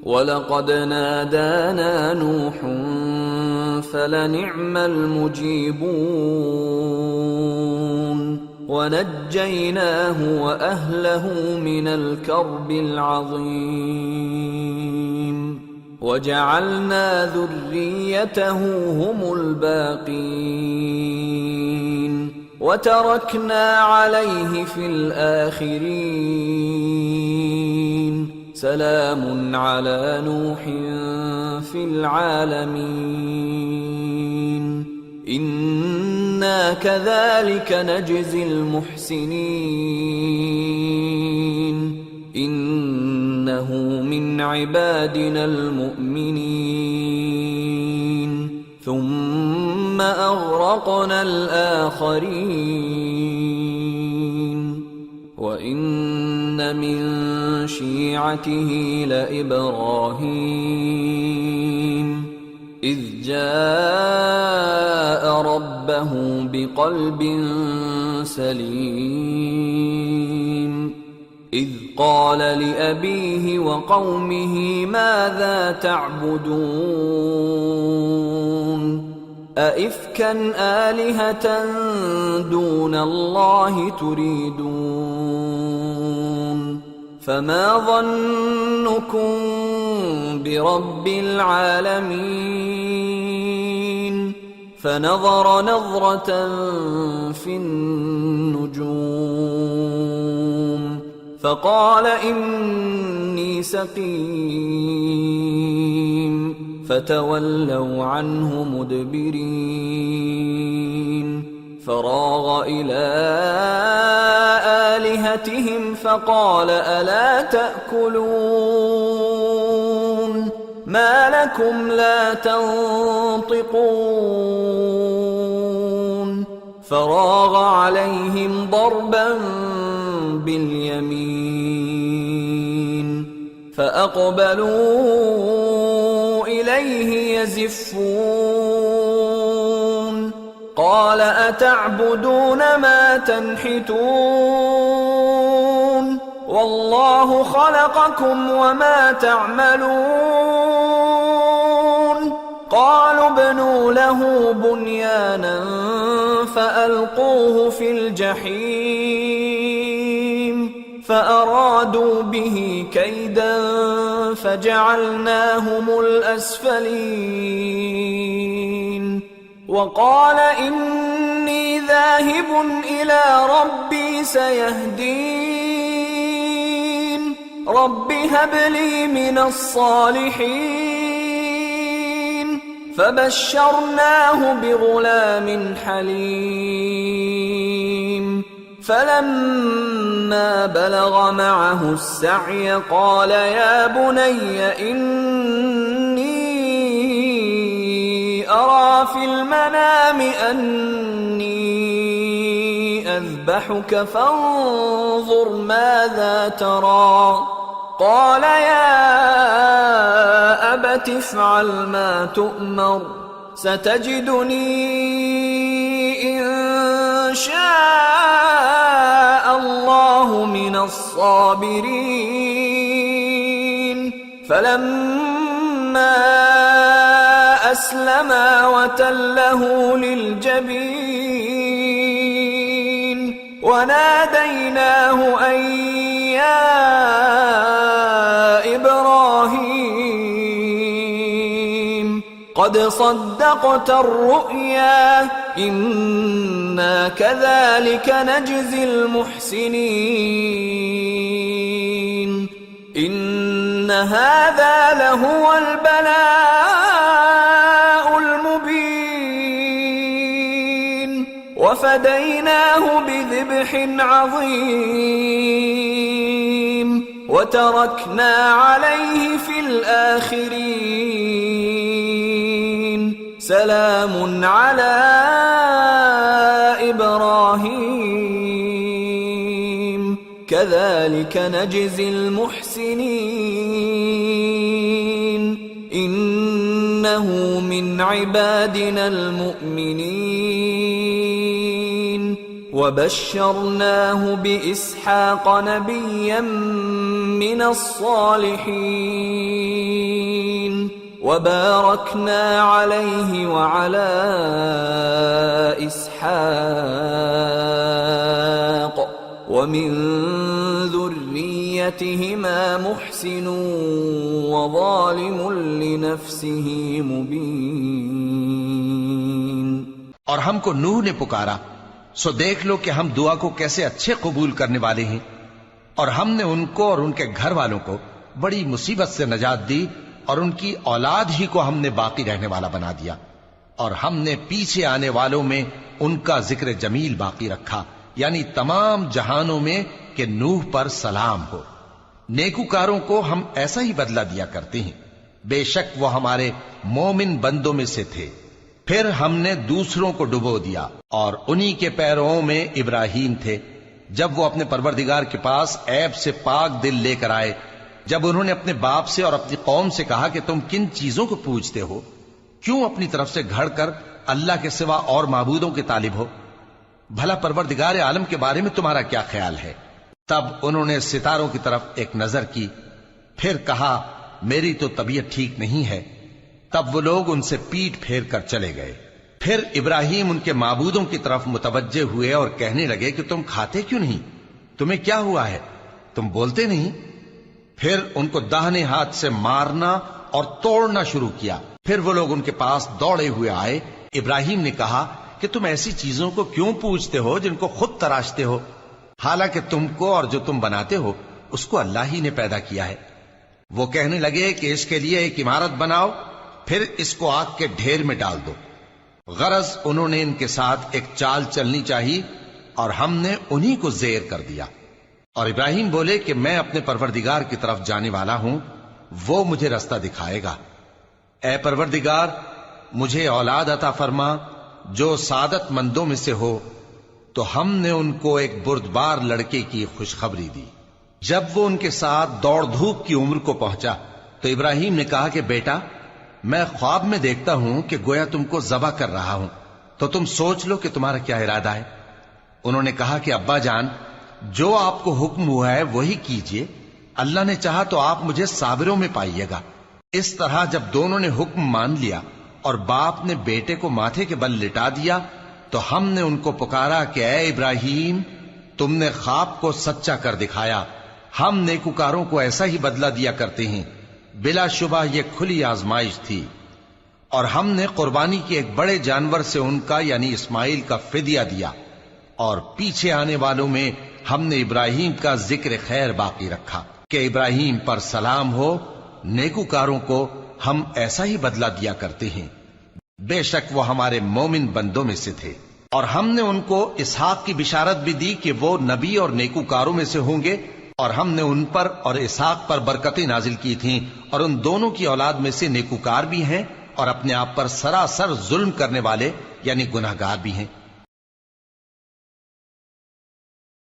ولقد نادانا نوح فلنعم المجيبون ونجيناه وأهله من الكرب العظيم وجعلنا ذريته هم الباقين وتركنا عليه في الآخرين سلام على نوح في العالمين إنا كذلك نجزي المحسنين إنه من عبادنا المؤمنين ثم أغرقنا الآخرين وإن من شيعته لإبراهيم إذ جاء ربه بقلب سليم إذ قال لأبيه وقومه ماذا تعبدون أئفكا آلهة دون الله تريدون فما ظنكم برب العالمين فنظر نظرة في النجوم فقال إني سقيم فتولوا عنه مدبرين فراغ إلى آلهتهم فقال ألا تأكلون ما لكم لا تنطقون فراغ عليهم ضربا باليمين فأقبلوا إليه يزفون قال أتعبدون ما تنحتون والله خلقكم وما تعملون قالوا ابنوا له بنيانا فألقوه في الجحيم فأرادوا به كيدا فجعلناهم الأسفلين وقال إني ذاهب إلى ربي سيهدين رب هب لي من الصالحين فبشرناه بغلام حليم فلما بلغ معه السعي قال يا بني إني أرى في المنام أني أذبحك فانظر ماذا ترى قال يا أبت افعل ما تؤمر ستجدني إن شاء الله من الصابرين فلما أسلما وتله للجبين وناديناه أن يا إبراهيم قد صدقت الرؤيا إنا كذلك نجزي المحسنين إن هذا لهو البلاء المبين وفديناه بذبح عظيم وتركنا عليه في الآخرين سلام على إبراهيم كذلك نجزي المحسنين إنه من عبادنا المؤمنين وبشرناه بإسحاق نبيا من الصالحين وباركنا عليه وعلى إسحاق ومن ذريتهما محسن وظالم لنفسه مبين۔ اور ہم کو نوح نے پکارا، سو دیکھ لو کہ ہم دعا کو کیسے اچھے قبول کرنے والے ہیں، اور ہم نے ان کو اور ان کے گھر والوں کو بڑی مصیبت سے نجات دی، اور ان کی اولاد ہی کو ہم نے باقی رہنے والا بنا دیا، اور ہم نے پیچھے آنے والوں میں ان کا ذکر جمیل باقی رکھا، یعنی تمام جہانوں میں کہ نوح پر سلام ہو۔ نیکوکاروں کو ہم ایسا ہی بدلہ دیا کرتے ہیں، بے شک وہ ہمارے مومن بندوں میں سے تھے۔ پھر ہم نے دوسروں کو ڈبو دیا، اور انہی کے پیروں میں ابراہیم تھے، جب وہ اپنے پروردگار کے پاس عیب سے پاک دل لے کر آئے، جب انہوں نے اپنے باپ سے اور اپنی قوم سے کہا کہ تم کن چیزوں کو پوجتے ہو، کیوں اپنی طرف سے گھڑ کر اللہ کے سوا اور معبودوں کے طالب ہو؟ بھلا پروردگار عالم کے بارے میں تمہارا کیا خیال ہے؟ تب انہوں نے ستاروں کی طرف ایک نظر کی، پھر کہا میری تو طبیعت ٹھیک نہیں ہے۔ تب وہ لوگ ان سے پیٹ پھیر کر چلے گئے۔ پھر ابراہیم ان کے معبودوں کی طرف متوجہ ہوئے اور کہنے لگے کہ تم کھاتے کیوں نہیں؟ تمہیں کیا ہوا ہے؟ تم بولتے نہیں؟ پھر ان کو داہنے ہاتھ سے مارنا اور توڑنا شروع کیا۔ پھر وہ لوگ ان کے پاس دوڑے ہوئے آئے۔ ابراہیم نے کہا کہ تم ایسی چیزوں کو کیوں پوجتے ہو جن کو خود تراشتے ہو، حالانکہ تم کو اور جو تم بناتے ہو اس کو اللہ ہی نے پیدا کیا ہے۔ وہ کہنے لگے کہ اس کے لیے ایک عمارت بناؤ، پھر اس کو آگ کے ڈھیر میں ڈال دو۔ غرض انہوں نے ان کے ساتھ ایک چال چلنی چاہی، اور ہم نے انہی کو زیر کر دیا۔ اور ابراہیم بولے کہ میں اپنے پروردگار کی طرف جانے والا ہوں، وہ مجھے رستہ دکھائے گا۔ اے پروردگار، مجھے اولاد عطا فرما جو سعادت مندوں میں سے ہو۔ تو ہم نے ان کو ایک بردبار لڑکے کی خوشخبری دی۔ جب وہ ان کے ساتھ دوڑ دھوپ کی عمر کو پہنچا تو ابراہیم نے کہا کہ بیٹا، میں خواب میں دیکھتا ہوں کہ گویا تم کو ذبح کر رہا ہوں، تو تم سوچ لو کہ تمہارا کیا ارادہ ہے۔ انہوں نے کہا کہ ابا جان، جو آپ کو حکم ہوا ہے وہی کیجئے، اللہ نے چاہا تو آپ مجھے صابروں میں پائیے گا۔ اس طرح جب دونوں نے حکم مان لیا اور باپ نے بیٹے کو ماتھے کے بل لٹا دیا، تو ہم نے ان کو پکارا کہ اے ابراہیم، تم نے خواب کو سچا کر دکھایا، ہم نیکوکاروں کو ایسا ہی بدلہ دیا کرتے ہیں، بلا شبہ یہ کھلی آزمائش تھی۔ اور ہم نے قربانی کے ایک بڑے جانور سے ان کا یعنی اسماعیل کا فدیہ دیا، اور پیچھے آنے والوں میں ہم نے ابراہیم کا ذکر خیر باقی رکھا کہ ابراہیم پر سلام ہو۔ نیکوکاروں کو ہم ایسا ہی بدلہ دیا کرتے ہیں، بے شک وہ ہمارے مومن بندوں میں سے تھے۔ اور ہم نے ان کو اسحاق کی بشارت بھی دی کہ وہ نبی اور نیکوکاروں میں سے ہوں گے، اور ہم نے ان پر اور اسحاق پر برکتیں نازل کی تھیں، اور ان دونوں کی اولاد میں سے نیکوکار بھی ہیں اور اپنے آپ پر سراسر ظلم کرنے والے یعنی گناہگار بھی ہیں۔